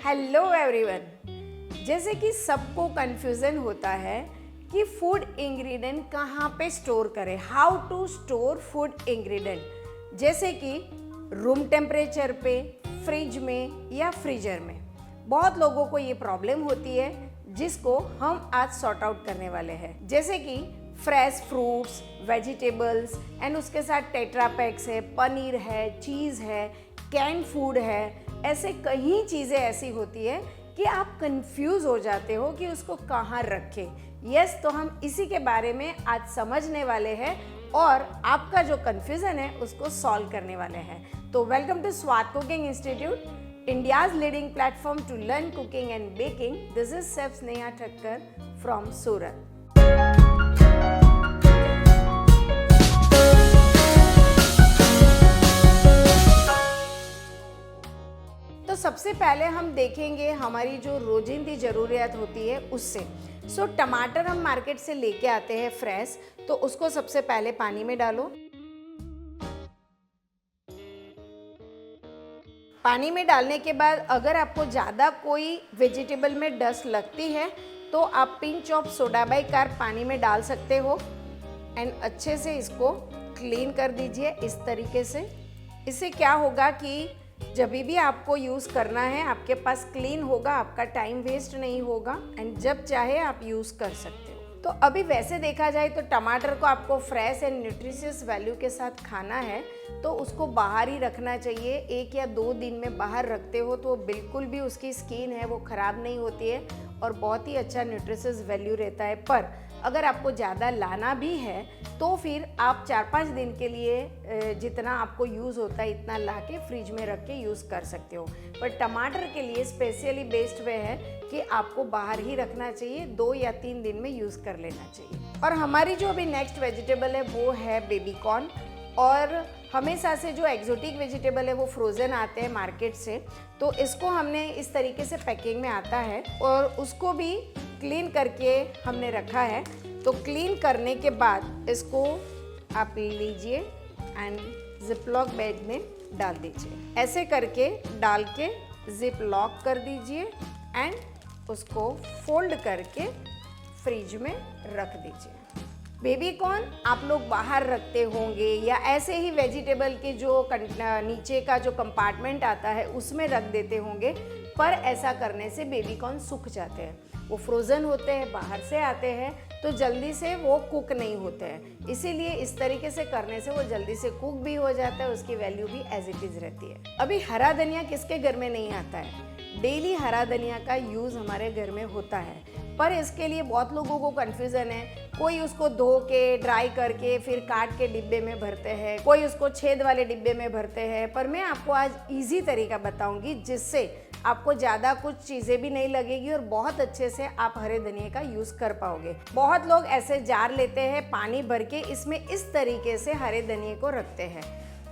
Hello everyone. जैसे कि सबको कंफ्यूजन होता है कि फूड इंग्रेडिएंट कहाँ पे स्टोर करें, how to store food ingredient, जैसे कि रूम टेम्परेचर पे, फ्रिज में या फ्रीजर में। बहुत लोगों को ये प्रॉब्लम होती है जिसको हम आज सॉर्ट आउट करने वाले हैं। जैसे कि फ्रेश फ्रूट्स, वेजिटेबल्स एंड उसके साथ टेट्रा पैक्स है, पनीर है, चीज़ है, कैन फूड है। ऐसे कई चीज़ें ऐसी होती है कि आप कंफ्यूज हो जाते हो कि उसको कहाँ रखें। यस, तो हम इसी के बारे में आज समझने वाले हैं और आपका जो कंफ्यूजन है उसको सॉल्व करने वाले हैं। तो वेलकम टू स्वाद cooking institute, India's leading platform to learn cooking and baking. This is Chef Sneha Thakkar from Surat. तो सबसे पहले हम देखेंगे हमारी जो रोजिंदी ज़रूरियात होती है उससे। टमाटर हम मार्केट से लेके आते हैं फ्रेश, तो उसको सबसे पहले पानी में डालो। पानी में डालने के बाद अगर आपको ज़्यादा कोई वेजिटेबल में डस्ट लगती है तो आप पिंच ऑफ सोडा बाइकार्ब पानी में डाल सकते हो एंड अच्छे से इसको क्लीन कर दीजिए इस तरीके से। इससे क्या होगा कि जब भी आपको यूज़ करना है आपके पास क्लीन होगा, आपका टाइम वेस्ट नहीं होगा एंड जब चाहे आप यूज़ कर सकते हो। तो अभी वैसे देखा जाए तो टमाटर को आपको फ्रेश एंड न्यूट्रिशियस वैल्यू के साथ खाना है तो उसको बाहर ही रखना चाहिए। 1 या 2 दिन में बाहर रखते हो तो बिल्कुल भी उसकी स्किन है वो ख़राब नहीं होती है और बहुत ही अच्छा न्यूट्रिशियस वैल्यू रहता है। पर अगर आपको ज़्यादा लाना भी है तो फिर आप 4-5 दिन के लिए जितना आपको यूज़ होता है इतना ला के फ्रिज में रख के यूज़ कर सकते हो। पर टमाटर के लिए स्पेशली बेस्ट वे है कि आपको बाहर ही रखना चाहिए, 2 या 3 दिन में यूज़ कर लेना चाहिए। और हमारी जो अभी नेक्स्ट वेजिटेबल है वो है बेबी कॉर्न। और हमेशा से जो एक्जोटिक वेजिटेबल है वो फ्रोज़न आते हैं मार्केट से, तो इसको हमने इस तरीके से पैकिंग में आता है और उसको भी क्लीन करके हमने रखा है। तो क्लीन करने के बाद इसको आप लीजिए एंड जिप लॉक बैग में डाल दीजिए। ऐसे करके डाल के जिप लॉक कर दीजिए एंड उसको फोल्ड करके फ्रिज में रख दीजिए। बेबी कॉर्न आप लोग बाहर रखते होंगे या ऐसे ही वेजिटेबल के जो नीचे का जो कंपार्टमेंट आता है उसमें रख देते होंगे, पर ऐसा करने से बेबी कॉर्न सूख जाते हैं। वो फ्रोज़न होते हैं, बाहर से आते हैं तो जल्दी से वो कुक नहीं होते हैं। इसीलिए इस तरीके से करने से वो जल्दी से कुक भी हो जाता है, उसकी वैल्यू भी एज इट इज़ रहती है। अभी हरा धनिया किसके घर में नहीं आता है? डेली हरा धनिया का यूज़ हमारे घर में होता है, पर इसके लिए बहुत लोगों को कन्फ्यूज़न है। कोई उसको धो के ड्राई करके फिर काट के डिब्बे में भरते हैं, कोई उसको छेद वाले डिब्बे में भरते हैं। पर मैं आपको आज इजी तरीका बताऊंगी जिससे आपको ज़्यादा कुछ चीज़ें भी नहीं लगेगी और बहुत अच्छे से आप हरे धनिया का यूज़ कर पाओगे। बहुत लोग ऐसे जार लेते हैं पानी भर के, इसमें इस तरीके से हरे धनिया को रखते हैं,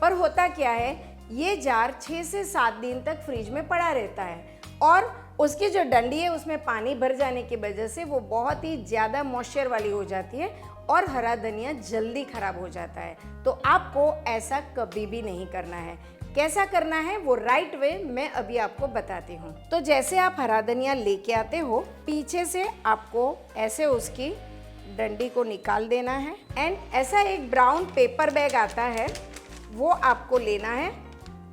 पर होता क्या है ये जार 6 से 7 दिन तक फ्रिज में पड़ा रहता है और उसकी जो डंडी है उसमें पानी भर जाने की वजह से वो बहुत ही ज़्यादा मॉइस्चर वाली हो जाती है और हरा धनिया जल्दी ख़राब हो जाता है। तो आपको ऐसा कभी भी नहीं करना है। कैसा करना है वो राइट वे मैं अभी आपको बताती हूँ। तो जैसे आप हरा धनिया लेके आते हो, पीछे से आपको ऐसे उसकी डंडी को निकाल देना है एंड ऐसा एक ब्राउन पेपर बैग आता है वो आपको लेना है।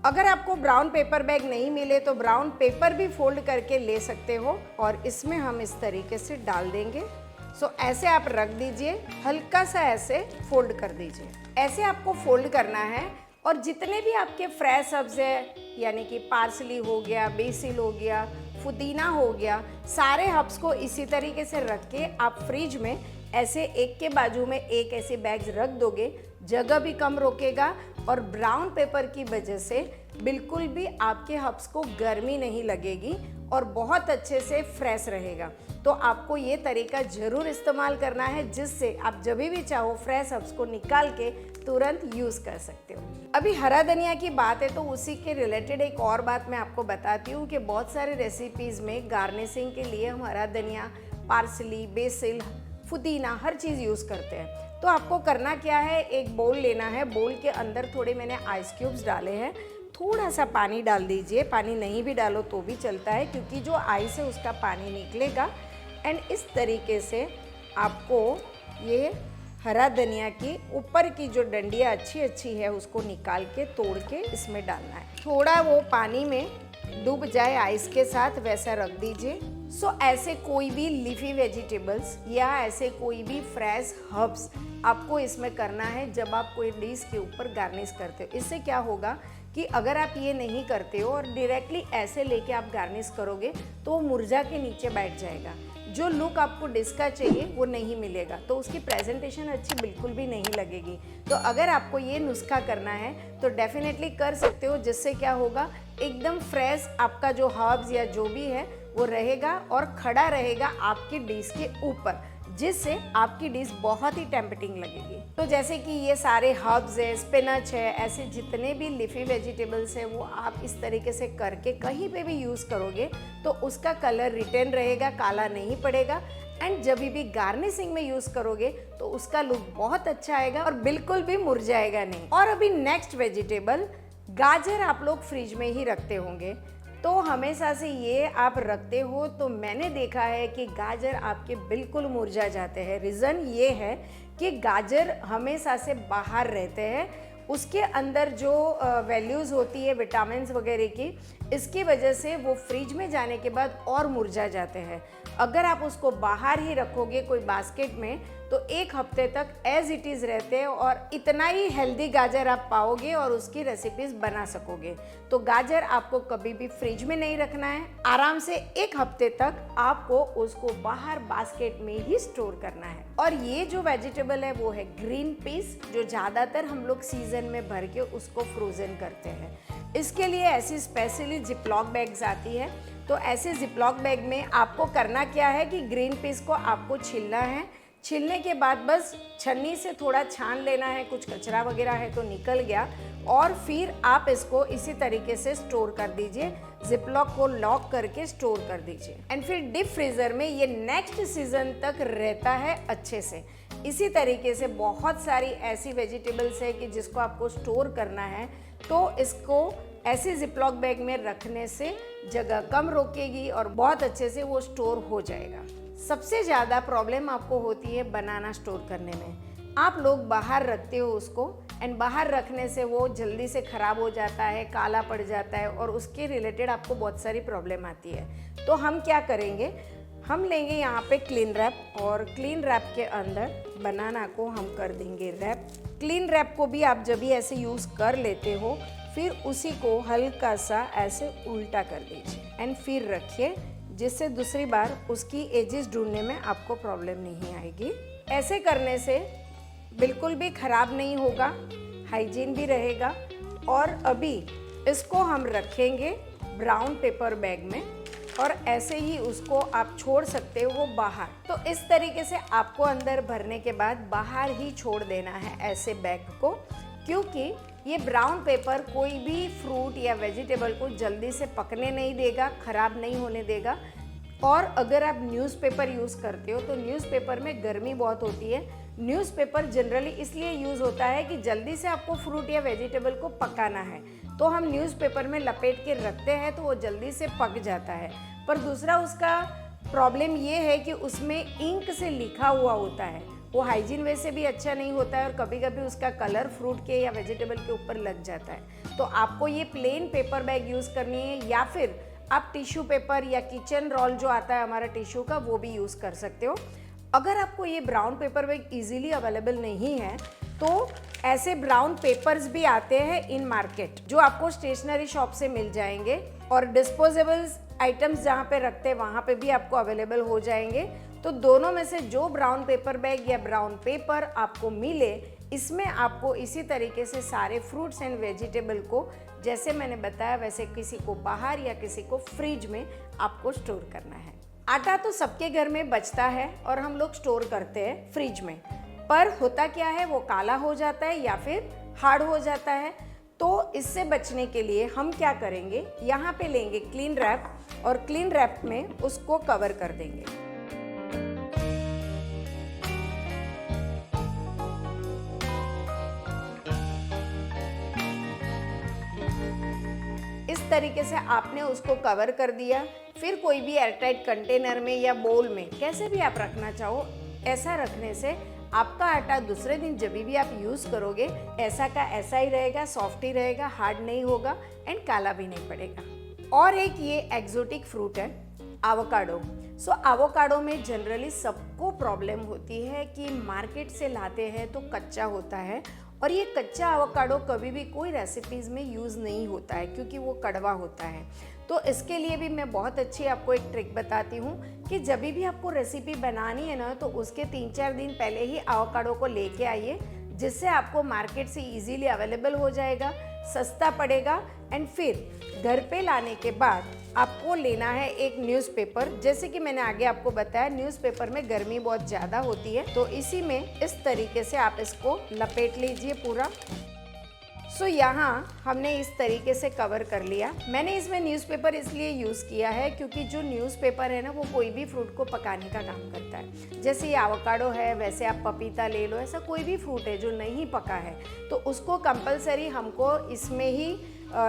अगर आपको ब्राउन पेपर बैग नहीं मिले तो ब्राउन पेपर भी फोल्ड करके ले सकते हो और इसमें हम इस तरीके से डाल देंगे। ऐसे आप रख दीजिए, हल्का सा ऐसे फोल्ड कर दीजिए। ऐसे आपको फोल्ड करना है और जितने भी आपके फ्रेश हर्ब्स है, यानी कि पार्सली हो गया, बेसिल हो गया, पुदीना हो गया, सारे हर्ब्स को इसी तरीके से रख के आप फ्रिज में ऐसे एक के बाजू में एक ऐसे बैग्स रख दोगे, जगह भी कम रोकेगा और ब्राउन पेपर की वजह से बिल्कुल भी आपके हर्ब्स को गर्मी नहीं लगेगी और बहुत अच्छे से फ्रेश रहेगा। तो आपको ये तरीका ज़रूर इस्तेमाल करना है जिससे आप जब भी चाहो फ्रेश हर्ब्स को निकाल के तुरंत यूज़ कर सकते हो। अभी हरा धनिया की बात है तो उसी के रिलेटेड एक और बात मैं आपको बताती हूँ कि बहुत सारे रेसिपीज़ में गार्निशिंग के लिए हम हरा धनिया, पार्सली, बेसिल, पुदीना हर चीज़ यूज़ करते हैं। तो आपको करना क्या है, एक बोल लेना है, बोल के अंदर थोड़े मैंने आइस क्यूब्स डाले हैं, थोड़ा सा पानी डाल दीजिए, पानी नहीं भी डालो तो भी चलता है क्योंकि जो आइस है उसका पानी निकलेगा। एंड इस तरीके से आपको ये हरा धनिया की ऊपर की जो डंडियाँ अच्छी है उसको निकाल के तोड़ के इसमें डालना है। थोड़ा वो पानी में डूब जाए आइस के साथ वैसा रख दीजिए। सो ऐसे कोई भी लीफी वेजिटेबल्स या ऐसे कोई भी फ्रेश हर्ब्स आपको इसमें करना है जब आप कोई डिश के ऊपर गार्निश करते हो। इससे क्या होगा कि अगर आप ये नहीं करते हो और डायरेक्टली ऐसे लेके आप गार्निश करोगे तो वो मुरझा के नीचे बैठ जाएगा, जो लुक आपको डिश का चाहिए वो नहीं मिलेगा, तो उसकी प्रेजेंटेशन अच्छी बिल्कुल भी नहीं लगेगी। तो अगर आपको ये नुस्खा करना है तो डेफिनेटली कर सकते हो, जिससे क्या होगा एकदम फ्रेश आपका जो हर्ब्स या जो भी है वो रहेगा और खड़ा रहेगा आपकी डिश के ऊपर, जिससे आपकी डिश बहुत ही टेम्पटिंग लगेगी। तो जैसे कि ये सारे हर्ब्स है, स्पिनच है, ऐसे जितने भी लीफी वेजिटेबल्स है वो आप इस तरीके से करके कहीं पे भी यूज़ करोगे तो उसका कलर रिटेन रहेगा, काला नहीं पड़ेगा। एंड जब भी गार्निशिंग में यूज़ करोगे तो उसका लुक बहुत अच्छा आएगा और बिल्कुल भी मुरझाएगा नहीं। और अभी नेक्स्ट वेजिटेबल, गाजर आप लोग फ्रिज में ही रखते होंगे, तो हमेशा से ये आप रखते हो तो मैंने देखा है कि गाजर आपके बिल्कुल मुरझा जाते हैं। रीज़न ये है कि गाजर हमेशा से बाहर रहते हैं, उसके अंदर जो वैल्यूज़ होती है विटामिन्स वगैरह की, इसकी वजह से वो फ्रिज में जाने के बाद और मुरझा जाते हैं। अगर आप उसको बाहर ही रखोगे कोई बास्केट में तो 1 हफ्ते तक एज इट इज़ रहते हैं और इतना ही हेल्दी गाजर आप पाओगे और उसकी रेसिपीज़ बना सकोगे। तो गाजर आपको कभी भी फ्रिज में नहीं रखना है, आराम से 1 हफ्ते तक आपको उसको बाहर बास्केट में ही स्टोर करना है। और ये जो वेजिटेबल है वो है ग्रीन पीस, जो ज़्यादातर हम लोग सीजन में भर के उसको फ्रोज़न करते हैं। इसके लिए ऐसी स्पेशली जिपलॉक बैग्स आती है, तो ऐसे जिपलॉक बैग में आपको करना क्या है कि ग्रीन पीस को आपको छीलना है। छीलने के बाद बस छन्नी से थोड़ा छान लेना है, कुछ कचरा वगैरह है तो निकल गया, और फिर आप इसको इसी तरीके से स्टोर कर दीजिए, जिपलॉक को लॉक करके स्टोर कर दीजिए। एंड फिर डीप फ्रीज़र में ये नेक्स्ट सीजन तक रहता है अच्छे से। इसी तरीके से बहुत सारी ऐसी वेजिटेबल्स है कि जिसको आपको स्टोर करना है, तो इसको ऐसे जिपलॉक बैग में रखने से जगह कम रोकेगी और बहुत अच्छे से वो स्टोर हो जाएगा। सबसे ज़्यादा प्रॉब्लम आपको होती है बनाना स्टोर करने में। आप लोग बाहर रखते हो उसको, एंड बाहर रखने से वो जल्दी से ख़राब हो जाता है, काला पड़ जाता है और उसके रिलेटेड आपको बहुत सारी प्रॉब्लम आती है। तो हम क्या करेंगे, हम लेंगे यहाँ पे क्लीन रैप, और क्लीन रैप के अंदर बनाना को हम कर देंगे रैप। क्लीन रैप को भी आप जब भी ऐसे यूज़ कर लेते हो, फिर उसी को हल्का सा ऐसे उल्टा कर दीजिए एंड फिर रखिए, जिससे दूसरी बार उसकी एजेस ढूंढने में आपको प्रॉब्लम नहीं आएगी। ऐसे करने से बिल्कुल भी ख़राब नहीं होगा, हाइजीन भी रहेगा। और अभी इसको हम रखेंगे ब्राउन पेपर बैग में, और ऐसे ही उसको आप छोड़ सकते हो बाहर। तो इस तरीके से आपको अंदर भरने के बाद बाहर ही छोड़ देना है ऐसे बैग को, क्योंकि ये ब्राउन पेपर कोई भी फ्रूट या वेजिटेबल को जल्दी से पकने नहीं देगा, ख़राब नहीं होने देगा। और अगर आप न्यूज़पेपर यूज़ करते हो तो न्यूज़पेपर में गर्मी बहुत होती है। न्यूज़पेपर जनरली इसलिए यूज़ होता है कि जल्दी से आपको फ्रूट या वेजिटेबल को पकाना है, तो हम न्यूज़पेपर में लपेट के रखते हैं तो वो जल्दी से पक जाता है। पर दूसरा उसका प्रॉब्लम ये है कि उसमें इंक से लिखा हुआ होता है, वो हाइजीन वैसे भी अच्छा नहीं होता है और कभी कभी उसका कलर फ्रूट के या वेजिटेबल के ऊपर लग जाता है। तो आपको ये प्लेन पेपर बैग यूज़ करनी है, या फिर आप टिश्यू पेपर या किचन रोल जो आता है हमारा टिश्यू का, वो भी यूज़ कर सकते हो। अगर आपको ये brown paper bag easily available नहीं है तो ऐसे ब्राउन पेपर्स भी आते हैं इन मार्केट, जो आपको स्टेशनरी शॉप से मिल जाएंगे, और डिस्पोजेबल्स आइटम्स जहाँ पे रखते हैं वहाँ पे भी आपको अवेलेबल हो जाएंगे। तो दोनों में से जो ब्राउन पेपर बैग या ब्राउन पेपर आपको मिले, इसमें आपको इसी तरीके से सारे फ्रूट्स एंड वेजिटेबल को, जैसे मैंने बताया वैसे, किसी को बाहर या किसी को फ्रिज में आपको स्टोर करना है। आटा तो सबके घर में बचता है और हम लोग स्टोर करते हैं फ्रिज में, पर होता क्या है वो काला हो जाता है या फिर हार्ड हो जाता है। तो इससे बचने के लिए हम क्या करेंगे, यहाँ पे लेंगे क्लीन रैप और क्लीन रैप में उसको कवर कर देंगे। तरीके से आपने उसको कवर कर दिया। फिर कोई भी एयरटाइट कंटेनर में या बोल में, कैसे भी आप रखना चाहो, ऐसा रखने से आपका आटा दूसरे दिन जब भी आप यूज़ करोगे ऐसा का ऐसा ही रहेगा, सॉफ्ट ही रहेगा, हार्ड नहीं होगा एंड काला भी नहीं पड़ेगा। और एक ये एक्जोटिक फ्रूट है एवोकाडो। सो एवोकाडो में जनरली सबको प्रॉब्लम होती है कि मार्केट से लाते हैं तो कच्चा होता है, और ये कच्चा एवोकाडो कभी भी कोई रेसिपीज़ में यूज़ नहीं होता है क्योंकि वो कड़वा होता है। तो इसके लिए भी मैं बहुत अच्छी आपको एक ट्रिक बताती हूँ कि जब भी आपको रेसिपी बनानी है ना, तो उसके 3-4 दिन पहले ही एवोकाडो को लेके आइए, जिससे आपको मार्केट से इजीली अवेलेबल हो जाएगा, सस्ता पड़ेगा। एंड फिर घर पे लाने के बाद आपको लेना है एक न्यूज़पेपर। जैसे कि मैंने आगे आपको बताया, न्यूज़पेपर में गर्मी बहुत ज़्यादा होती है, तो इसी में इस तरीके से आप इसको लपेट लीजिए पूरा। सो यहाँ हमने इस तरीके से कवर कर लिया। मैंने इसमें न्यूज़पेपर इसलिए यूज़ किया है क्योंकि जो न्यूज़पेपर है ना, वो कोई भी फ्रूट को पकाने का काम करता है। जैसे ये एवोकाडो है, वैसे आप पपीता ले लो, ऐसा कोई भी फ्रूट है जो नहीं पका है तो उसको कंपलसरी हमको इसमें ही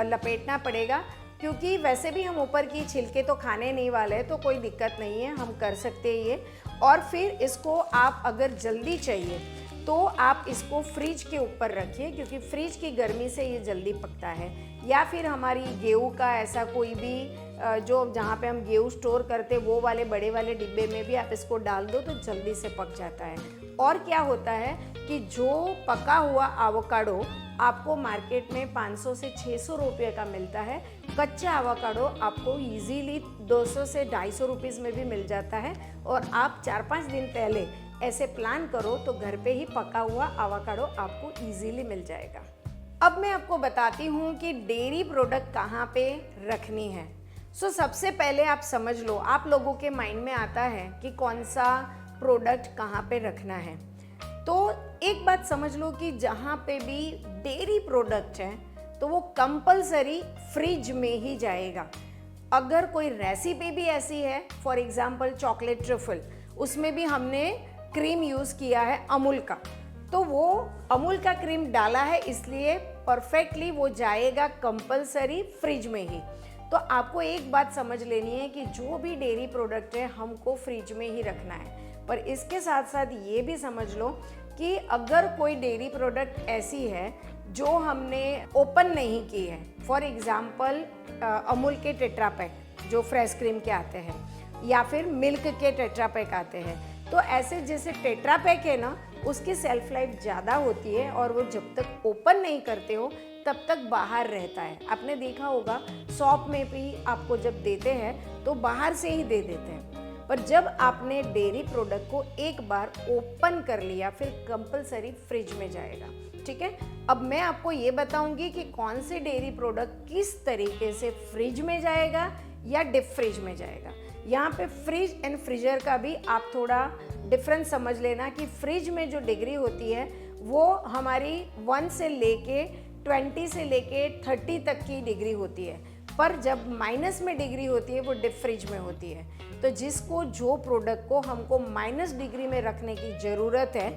लपेटना पड़ेगा, क्योंकि वैसे भी हम ऊपर की छिलके तो खाने नहीं वाले हैं, तो कोई दिक्कत नहीं है, हम कर सकते हैं ये। और फिर इसको आप अगर जल्दी चाहिए तो आप इसको फ्रिज के ऊपर रखिए, क्योंकि फ्रिज की गर्मी से ये जल्दी पकता है। या फिर हमारी गेहूं का ऐसा कोई भी जो जहाँ पे हम गेहूं स्टोर करते वो वाले बड़े वाले डिब्बे में भी आप इसको डाल दो तो जल्दी से पक जाता है। और क्या होता है कि जो पका हुआ एवोकाडो आपको मार्केट में 500 से 600 रुपये का मिलता है, कच्चा एवोकाडो आपको इजीली 200 से 250 रुपीज़ में भी मिल जाता है। और आप 4-5 दिन पहले ऐसे प्लान करो तो घर पे ही पका हुआ एवोकाडो आपको इजीली मिल जाएगा। अब मैं आपको बताती हूँ कि डेयरी प्रोडक्ट कहाँ पे रखनी है। सबसे पहले आप समझ लो, आप लोगों के माइंड में आता है कि कौन सा प्रोडक्ट कहाँ पे रखना है। तो एक बात समझ लो कि जहाँ पे भी डेयरी प्रोडक्ट है तो वो कंपलसरी फ्रिज में ही जाएगा। अगर कोई रेसिपी भी ऐसी है, फॉर एग्जांपल चॉकलेट ट्रफल, उसमें भी हमने क्रीम यूज़ किया है अमूल का, तो वो अमूल का क्रीम डाला है इसलिए परफेक्टली वो जाएगा कंपलसरी फ्रिज में ही। तो आपको एक बात समझ लेनी है कि जो भी डेयरी प्रोडक्ट है हमको फ्रिज में ही रखना है। पर इसके साथ साथ ये भी समझ लो कि अगर कोई डेयरी प्रोडक्ट ऐसी है जो हमने ओपन नहीं की है, फॉर एग्जांपल अमूल के टेट्रा पैक जो फ्रेश क्रीम के आते हैं, या फिर मिल्क के टेट्रा पैक आते हैं, तो ऐसे जैसे टेट्रा पैक है ना, उसकी सेल्फ लाइफ ज़्यादा होती है और वो जब तक ओपन नहीं करते हो तब तक बाहर रहता है। आपने देखा होगा शॉप में भी आपको जब देते हैं तो बाहर से ही दे देते हैं, पर जब आपने डेयरी प्रोडक्ट को एक बार ओपन कर लिया फिर कंपलसरी फ्रिज में जाएगा। ठीक है, अब मैं आपको ये बताऊंगी कि कौन से डेयरी प्रोडक्ट किस तरीके से फ्रिज में जाएगा या डीप फ्रिज में जाएगा। यहाँ पे फ्रिज एंड फ्रीजर का भी आप थोड़ा डिफरेंस समझ लेना कि फ्रिज में जो डिग्री होती है वो हमारी 1 से लेके 20 से लेके 30 तक की डिग्री होती है, पर जब माइनस में डिग्री होती है वो डीप फ्रिज में होती है। तो जिसको जो प्रोडक्ट को हमको माइनस डिग्री में रखने की ज़रूरत है,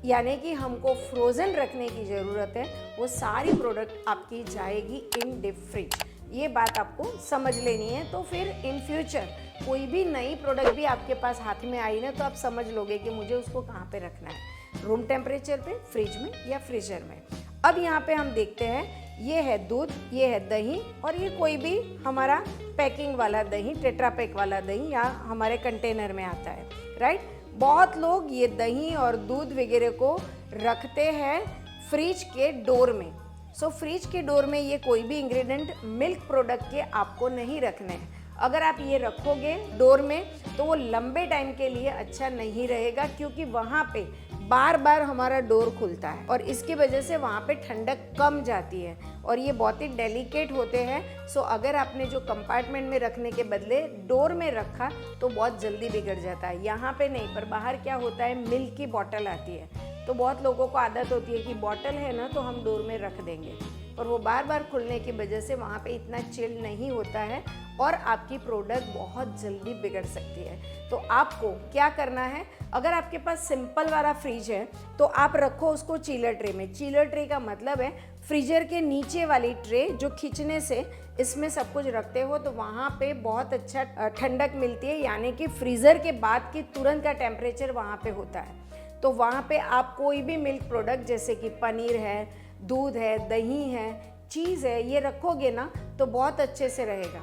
यानी कि हमको फ्रोज़न रखने की ज़रूरत है, वो सारी प्रोडक्ट आपकी जाएगी इन डीप फ्रिज। ये बात आपको समझ लेनी है। तो फिर इन फ्यूचर कोई भी नई प्रोडक्ट भी आपके पास हाथ में आई ना, तो आप समझ लोगे कि मुझे उसको कहाँ पे रखना है, रूम टेम्परेचर पे, फ्रिज में या फ्रीजर में। अब यहाँ पे हम देखते हैं, ये है दूध, ये है दही, और ये कोई भी हमारा पैकिंग वाला दही, टेट्रा पैक वाला दही या हमारे कंटेनर में आता है, राइट। बहुत लोग ये दही और दूध वगैरह को रखते हैं फ्रिज के डोर में। फ्रिज के डोर में ये कोई भी इंग्रेडिएंट मिल्क प्रोडक्ट के आपको नहीं रखने हैं। अगर आप ये रखोगे डोर में तो वो लंबे टाइम के लिए अच्छा नहीं रहेगा, क्योंकि वहाँ पे बार बार हमारा डोर खुलता है और इसकी वजह से वहाँ पे ठंडक कम जाती है और ये बहुत ही डेलिकेट होते हैं। अगर आपने जो कंपार्टमेंट में रखने के बदले डोर में रखा तो बहुत जल्दी बिगड़ जाता है। यहाँ पे नहीं, पर बाहर क्या होता है, मिल्क की बॉटल आती है, तो बहुत लोगों को आदत होती है कि बॉटल है ना तो हम डोर में रख देंगे, और वो बार बार खुलने की वजह से वहाँ पे इतना चिल नहीं होता है और आपकी प्रोडक्ट बहुत जल्दी बिगड़ सकती है। तो आपको क्या करना है, अगर आपके पास सिंपल वाला फ्रिज है तो आप रखो उसको चिलर ट्रे में। चिलर ट्रे का मतलब है फ्रीजर के नीचे वाली ट्रे जो खींचने से इसमें सब कुछ रखते हो तो वहाँ पे बहुत अच्छा ठंडक मिलती है, यानी कि फ्रीज़र के बाद की तुरंत का टेम्परेचर वहाँ पे होता है। तो वहाँ पे आप कोई भी मिल्क प्रोडक्ट जैसे कि पनीर है, दूध है, दही है, चीज़ है, ये रखोगे ना तो बहुत अच्छे से रहेगा।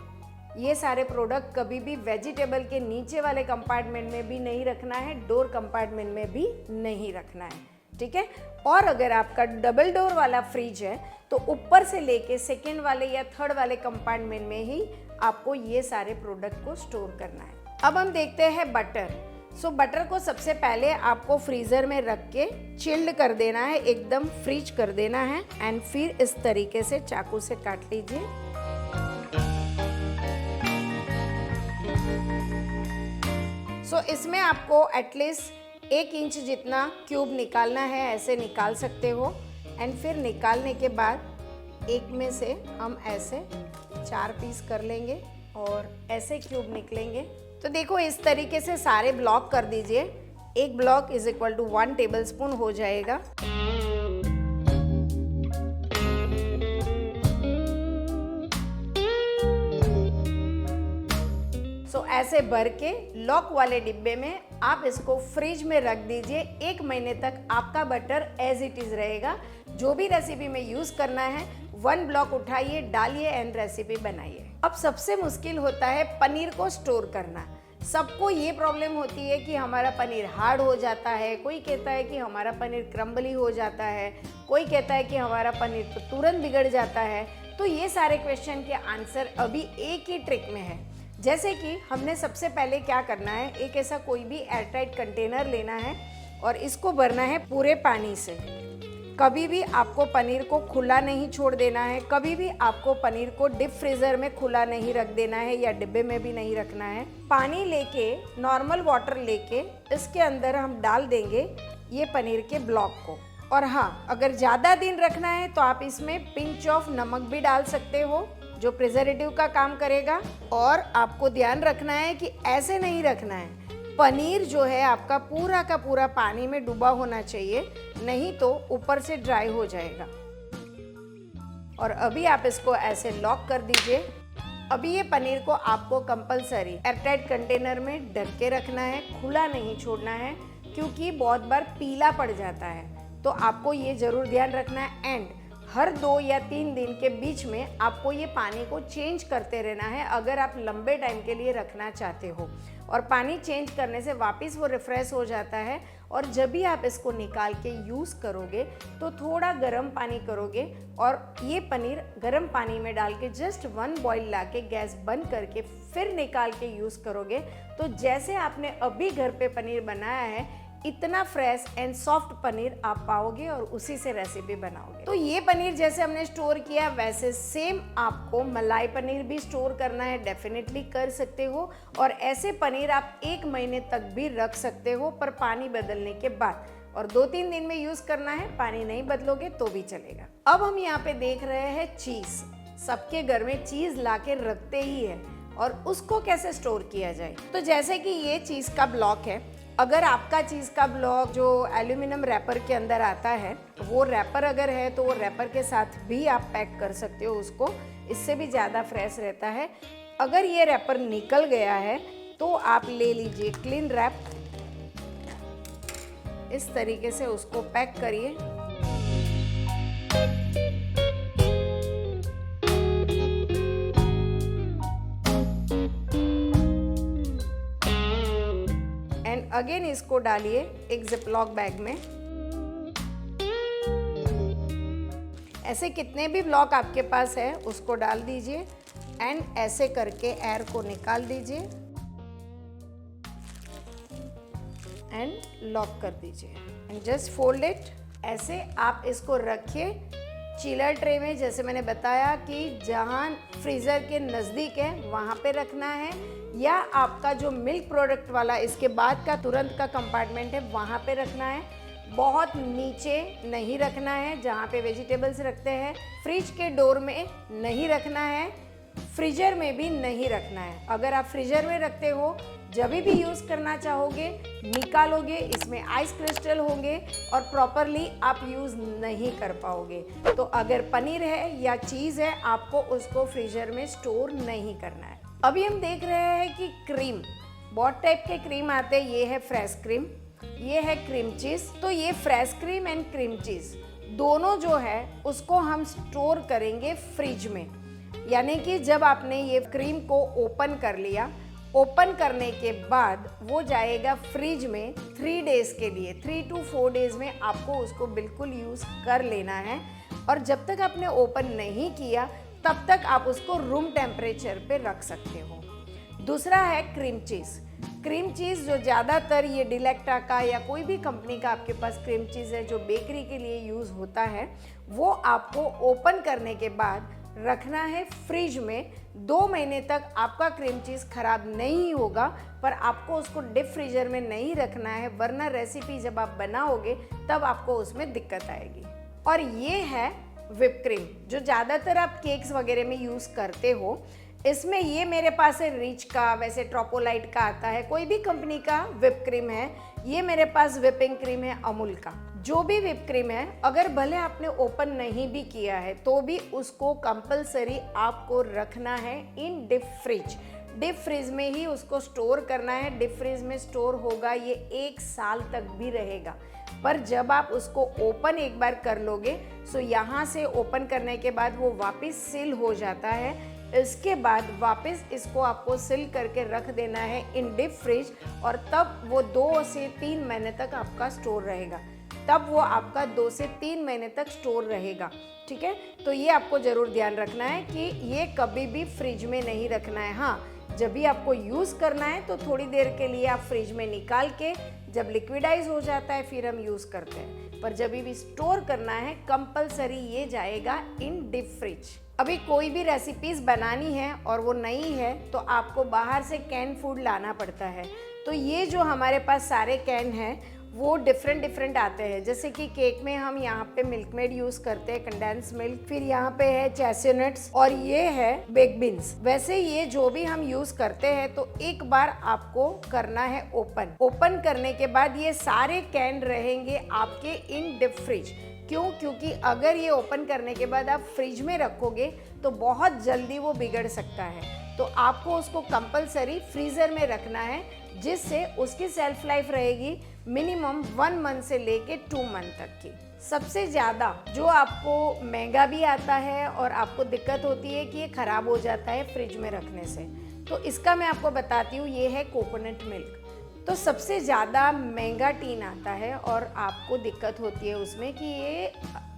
ये सारे प्रोडक्ट कभी भी वेजिटेबल के नीचे वाले कंपार्टमेंट में भी नहीं रखना है, डोर कंपार्टमेंट में भी नहीं रखना है, ठीक है। और अगर आपका डबल डोर वाला फ्रिज है तो ऊपर से लेके सेकेंड वाले या थर्ड वाले कंपार्टमेंट में ही आपको ये सारे प्रोडक्ट को स्टोर करना है। अब हम देखते हैं बटर। सो बटर को सबसे पहले आपको फ्रीज़र में रख के चिल्ड कर देना है, एकदम फ्रीज कर देना है एंड फिर इस तरीके से चाकू से काट लीजिए। सो इसमें आपको एटलीस्ट 1 इंच जितना क्यूब निकालना है, ऐसे निकाल सकते हो। एंड फिर निकालने के बाद एक में से हम ऐसे 4 पीस कर लेंगे और ऐसे क्यूब निकलेंगे। तो देखो इस तरीके से सारे ब्लॉक कर दीजिए। एक block is equal to 1 tablespoon हो जाएगा। सो ऐसे भर के लॉक वाले डिब्बे में आप इसको फ्रिज में रख दीजिए। 1 महीने तक आपका बटर एज इट इज रहेगा। जो भी रेसिपी में यूज करना है 1 ब्लॉक उठाइए, डालिए एंड रेसिपी बनाइए। अब सबसे मुश्किल होता है पनीर को स्टोर करना। सबको ये प्रॉब्लम होती है कि हमारा पनीर हार्ड हो जाता है, कोई कहता है कि हमारा पनीर क्रम्बली हो जाता है, कोई कहता है कि हमारा पनीर तो तुरंत बिगड़ जाता है। तो ये सारे क्वेश्चन के आंसर अभी एक ही ट्रिक में है। जैसे कि हमने सबसे पहले क्या करना है, एक ऐसा कोई भी एयरटाइट कंटेनर लेना है और इसको भरना है पूरे पानी से। कभी भी आपको पनीर को खुला नहीं छोड़ देना है, कभी भी आपको पनीर को डीप फ्रीज़र में खुला नहीं रख देना है या डिब्बे में भी नहीं रखना है। पानी लेके, नॉर्मल वाटर लेके इसके अंदर हम डाल देंगे ये पनीर के ब्लॉक को। और हाँ, अगर ज़्यादा दिन रखना है तो आप इसमें पिंच ऑफ नमक भी डाल सकते हो जो प्रिजर्वेटिव का काम करेगा। और आपको ध्यान रखना है कि ऐसे नहीं रखना है, पनीर जो है आपका पूरा का पूरा पानी में डूबा होना चाहिए, नहीं तो ऊपर से ड्राई हो जाएगा। और अभी आप इसको ऐसे लॉक कर दीजिए। अभी ये पनीर को आपको कंपलसरी एयरटाइट कंटेनर में ढक के रखना है, खुला नहीं छोड़ना है क्योंकि बहुत बार पीला पड़ जाता है। तो आपको ये ज़रूर ध्यान रखना है। एंड हर 2 या 3 दिन के बीच में आपको ये पानी को चेंज करते रहना है अगर आप लंबे टाइम के लिए रखना चाहते हो। और पानी चेंज करने से वापस वो रिफ्रेश हो जाता है। और जब भी आप इसको निकाल के यूज़ करोगे तो थोड़ा गर्म पानी करोगे और ये पनीर गर्म पानी में डाल के जस्ट 1 बॉईल ला के गैस बंद करके फिर निकाल के यूज़ करोगे तो जैसे आपने अभी घर पे पनीर बनाया है इतना फ्रेश एंड सॉफ्ट पनीर आप पाओगे और उसी से रेसिपी बनाओगे। तो ये पनीर जैसे हमने स्टोर किया वैसे सेम आपको मलाई पनीर भी स्टोर करना है, डेफिनेटली कर सकते हो। और ऐसे पनीर आप 1 महीने तक भी रख सकते हो पर पानी बदलने के बाद। और 2-3 दिन में यूज करना है, पानी नहीं बदलोगे तो भी चलेगा। अब हम यहाँ पे देख रहे हैं चीज। सबके घर में चीज लाके रखते ही है और उसको कैसे स्टोर किया जाए। तो जैसे कि ये चीज का ब्लॉक है, अगर आपका चीज़ का ब्लॉक जो एल्यूमिनियम रैपर के अंदर आता है वो रैपर अगर है तो वो रैपर के साथ भी आप पैक कर सकते हो उसको, इससे भी ज़्यादा फ्रेश रहता है। अगर ये रैपर निकल गया है तो आप ले लीजिए क्लीन रैप, इस तरीके से उसको पैक करिए। अगेन इसको डालिए एक जिपलॉक बैग में। ऐसे कितने भी ब्लॉक आपके पास है उसको डाल दीजिए एंड ऐसे करके एयर को निकाल दीजिए एंड लॉक कर दीजिए एंड जस्ट फोल्ड इट। ऐसे आप इसको रखिए चिलर ट्रे में, जैसे मैंने बताया कि जहाँ फ्रीज़र के नज़दीक है वहाँ पे रखना है, या आपका जो मिल्क प्रोडक्ट वाला इसके बाद का तुरंत का कंपार्टमेंट है वहाँ पे रखना है। बहुत नीचे नहीं रखना है जहाँ पे वेजिटेबल्स रखते हैं, फ्रिज के डोर में नहीं रखना है, फ्रीजर में भी नहीं रखना है। अगर आप फ्रीजर में रखते हो, जब भी यूज़ करना चाहोगे निकालोगे, इसमें आइस क्रिस्टल होंगे और प्रॉपरली आप यूज़ नहीं कर पाओगे। तो अगर पनीर है या चीज़ है, आपको उसको फ्रीजर में स्टोर नहीं करना है। अभी हम देख रहे हैं कि क्रीम, बहुत टाइप के क्रीम आते हैं। ये है फ्रेश क्रीम, ये है क्रीम चीज़। तो ये fresh cream and cream cheese दोनों जो है उसको हम स्टोर करेंगे फ्रिज में। यानी कि जब आपने ये क्रीम को ओपन कर लिया, ओपन करने के बाद वो जाएगा फ्रिज में 3 डेज़ के लिए। 3 to 4 डेज़ में आपको उसको बिल्कुल यूज़ कर लेना है। और जब तक आपने ओपन नहीं किया तब तक आप उसको रूम टेम्परेचर पे रख सकते हो। दूसरा है क्रीम चीज़। क्रीम चीज़ जो ज़्यादातर ये डिलेक्टा का या कोई भी कंपनी का आपके पास क्रीम चीज़ है जो बेकरी के लिए यूज़ होता है, वो आपको ओपन करने के बाद रखना है फ्रिज में। 2 महीने तक आपका क्रीम चीज़ खराब नहीं होगा, पर आपको उसको डीप फ्रीजर में नहीं रखना है, वरना रेसिपी जब आप बनाओगे तब आपको उसमें दिक्कत आएगी। और ये है व्हिप क्रीम जो ज़्यादातर आप केक्स वगैरह में यूज़ करते हो। इसमें ये मेरे पास है रिच का, वैसे ट्रोपोलाइट का आता है, कोई भी कंपनी का व्हिप क्रीम है। ये मेरे पास व्हिपिंग क्रीम है अमूल का। जो भी व्हिप क्रीम है, अगर भले आपने ओपन नहीं भी किया है तो भी उसको कंपलसरी आपको रखना है इन डीप फ्रिज। डीप फ्रिज में ही उसको स्टोर करना है। डीप फ्रिज में स्टोर होगा, ये 1 साल तक भी रहेगा। पर जब आप उसको ओपन एक बार कर लोगे, सो यहाँ से ओपन करने के बाद वो वापस सील हो जाता है। इसके बाद वापस इसको आपको सील करके रख देना है इन डीप फ्रिज, और तब वो 2 से 3 महीने तक आपका स्टोर रहेगा। तब वो आपका 2 से 3 महीने तक स्टोर रहेगा। ठीक है, तो ये आपको ज़रूर ध्यान रखना है कि ये कभी भी फ्रिज में नहीं रखना है। हाँ, जब भी आपको यूज़ करना है तो थोड़ी देर के लिए आप फ्रिज में निकाल के, जब लिक्विडाइज हो जाता है फिर हम यूज़ करते हैं। पर जब भी स्टोर करना है कंपलसरी ये जाएगा इन डीप फ्रिज। अभी कोई भी रेसिपीज़ बनानी है और वो नई है तो आपको बाहर से कैन फूड लाना पड़ता है। तो ये जो हमारे पास सारे कैन हैं वो डिफरेंट आते हैं। जैसे कि केक में हम यहाँ पे मिल्क मेड यूज़ करते हैं, कंडेंस मिल्क, फिर यहाँ पे है चैसेनट्स और ये है बेक बीन्स। वैसे ये जो भी हम यूज़ करते हैं तो एक बार आपको करना है ओपन। ओपन करने के बाद ये सारे कैन रहेंगे आपके इन डीप फ्रिज। क्यों? क्योंकि अगर ये ओपन करने के बाद आप फ्रिज में रखोगे तो बहुत जल्दी वो बिगड़ सकता है। तो आपको उसको कंपलसरी फ्रीज़र में रखना है, जिससे उसकी सेल्फ लाइफ रहेगी मिनिमम 1 मंथ से लेके 2 मंथ तक की। सबसे ज़्यादा जो आपको महंगा भी आता है और आपको दिक्कत होती है कि ये ख़राब हो जाता है फ्रिज में रखने से, तो इसका मैं आपको बताती हूँ। ये है कोकोनट मिल्क। तो सबसे ज़्यादा महंगा टीन आता है और आपको दिक्कत होती है उसमें कि ये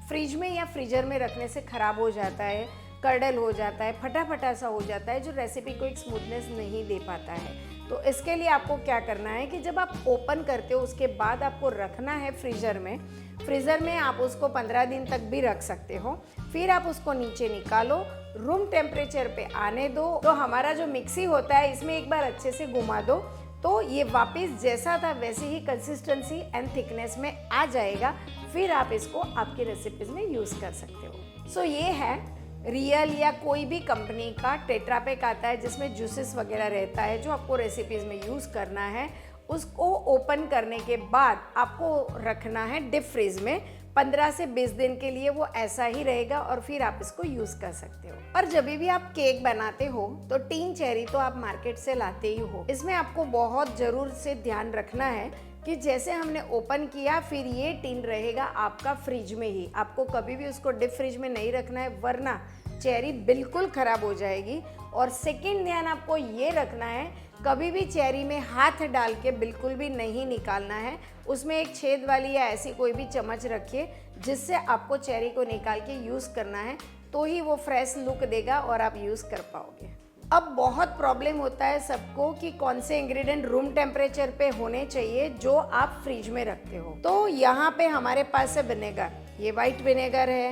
फ्रिज में या फ्रीजर में रखने से ख़राब हो जाता है, कर्डल हो जाता है, फटा सा हो जाता है, जो रेसिपी को एक स्मूथनेस नहीं दे पाता है। तो इसके लिए आपको क्या करना है कि जब आप ओपन करते हो उसके बाद आपको रखना है फ्रीज़र में। फ्रीज़र में आप उसको 15 दिन तक भी रख सकते हो। फिर आप उसको नीचे निकालो, रूम टेम्परेचर पे आने दो। तो हमारा जो मिक्सी होता है इसमें एक बार अच्छे से घुमा दो तो ये वापस जैसा था वैसे ही कंसिस्टेंसी एंड थिकनेस में आ जाएगा। फिर आप इसको आपकी रेसिपीज़ में यूज़ कर सकते हो। सो ये है रियल या कोई भी कंपनी का टेट्रा पैक आता है जिसमें जूसेस वगैरह रहता है, जो आपको रेसिपीज़ में यूज़ करना है। उसको ओपन करने के बाद आपको रखना है डीप फ्रीज में 15 से 20 दिन के लिए। वो ऐसा ही रहेगा और फिर आप इसको यूज़ कर सकते हो। और जब भी आप केक बनाते हो तो टीन चेरी तो आप मार्केट से लाते ही हो। इसमें आपको बहुत ज़रूर से ध्यान रखना है कि जैसे हमने ओपन किया फिर ये टिन रहेगा आपका फ्रिज में ही। आपको कभी भी उसको डीप फ्रिज में नहीं रखना है, वरना चेरी बिल्कुल ख़राब हो जाएगी। और सेकंड ध्यान आपको ये रखना है, कभी भी चेरी में हाथ डाल के बिल्कुल भी नहीं निकालना है। उसमें एक छेद वाली या ऐसी कोई भी चम्मच रखिए जिससे आपको चेरी को निकाल के यूज़ करना है, तो ही वो फ्रेश लुक देगा और आप यूज़ कर पाओगे। अब बहुत प्रॉब्लम होता है सबको कि कौन से इंग्रेडिएंट रूम टेम्परेचर पे होने चाहिए जो आप फ्रिज में रखते हो। तो यहाँ पे हमारे पास है विनेगर। ये वाइट विनेगर है,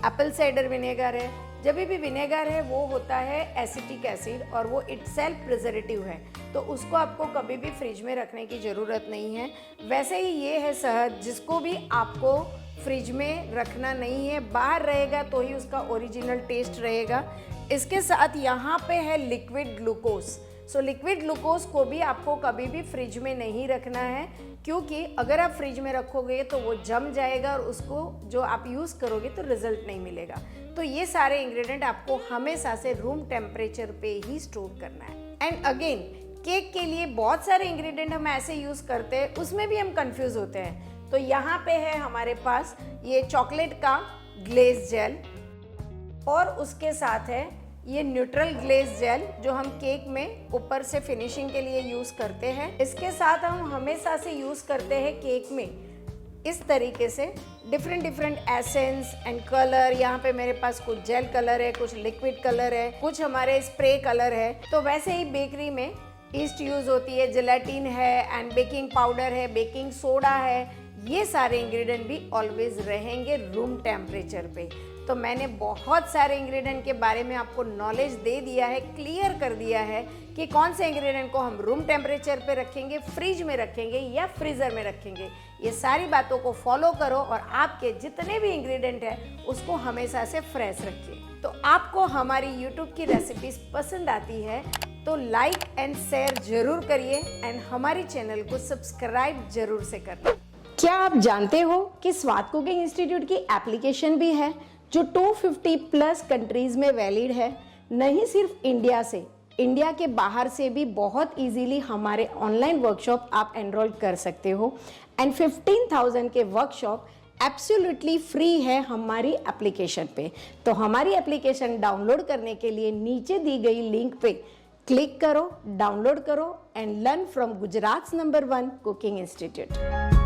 एप्पल साइडर विनेगर है, जब भी विनेगर है वो होता है एसिटिक एसिड और वो इटसेल्फ प्रिजर्वेटिव है, तो उसको आपको कभी भी फ्रिज में रखने की ज़रूरत नहीं है। वैसे ही ये है शहद, जिसको भी आपको फ्रिज में रखना नहीं है, बाहर रहेगा तो ही उसका ओरिजिनल टेस्ट रहेगा। इसके साथ यहाँ पे है liquid glucose. So liquid glucose को भी आपको कभी भी फ्रिज में नहीं रखना है, क्योंकि अगर आप फ्रिज में रखोगे तो वो जम जाएगा और उसको जो आप यूज़ करोगे तो रिजल्ट नहीं मिलेगा। तो ये सारे इंग्रेडिएंट आपको हमेशा से रूम टेम्परेचर पे ही स्टोर करना है। एंड अगेन, केक के लिए बहुत सारे इंग्रेडिएंट हम ऐसे यूज़ करते हैं, उसमें भी हम कंफ्यूज होते हैं। तो यहाँ पे है हमारे पास ये चॉकलेट का ग्लेज जेल और उसके साथ है ये न्यूट्रल ग्लेज जेल जो हम केक में ऊपर से फिनिशिंग के लिए यूज़ करते हैं। इसके साथ हम हमेशा से यूज़ करते हैं केक में इस तरीके से डिफरेंट एसेंस एंड कलर। यहाँ पे मेरे पास कुछ जेल कलर है, कुछ लिक्विड कलर है, कुछ हमारे स्प्रे कलर है। तो वैसे ही बेकरी में ईस्ट यूज़ होती है, जेलेटिन है एंड बेकिंग पाउडर है, बेकिंग सोडा है। ये सारे इंग्रेडिएंट भी ऑलवेज रहेंगे रूम टेम्परेचर पे। तो मैंने बहुत सारे इंग्रेडिएंट के बारे में आपको नॉलेज दे दिया है, क्लियर कर दिया है कि कौन से इंग्रेडिएंट को हम रूम टेम्परेचर पे रखेंगे, फ्रिज में रखेंगे या फ्रीज़र में रखेंगे। ये सारी बातों को फॉलो करो और आपके जितने भी इंग्रेडिएंट हैं उसको हमेशा से फ्रेश रखिए। तो आपको हमारी यूट्यूब की रेसिपीज पसंद आती है तो लाइक एंड शेयर जरूर करिए एंड हमारी चैनल को सब्सक्राइब जरूर से करना। क्या आप जानते हो कि स्वाद कुकिंग इंस्टीट्यूट की एप्लीकेशन भी है जो 250 प्लस कंट्रीज में वैलिड है। नहीं सिर्फ इंडिया से, इंडिया के बाहर से भी बहुत इजीली हमारे ऑनलाइन वर्कशॉप आप एनरोल कर सकते हो एंड 15,000 के वर्कशॉप एब्सोल्युटली फ्री है हमारी एप्लीकेशन पे। तो हमारी एप्लीकेशन डाउनलोड करने के लिए नीचे दी गई लिंक पे क्लिक करो, डाउनलोड करो and learn from Gujarat number 1 cooking institute.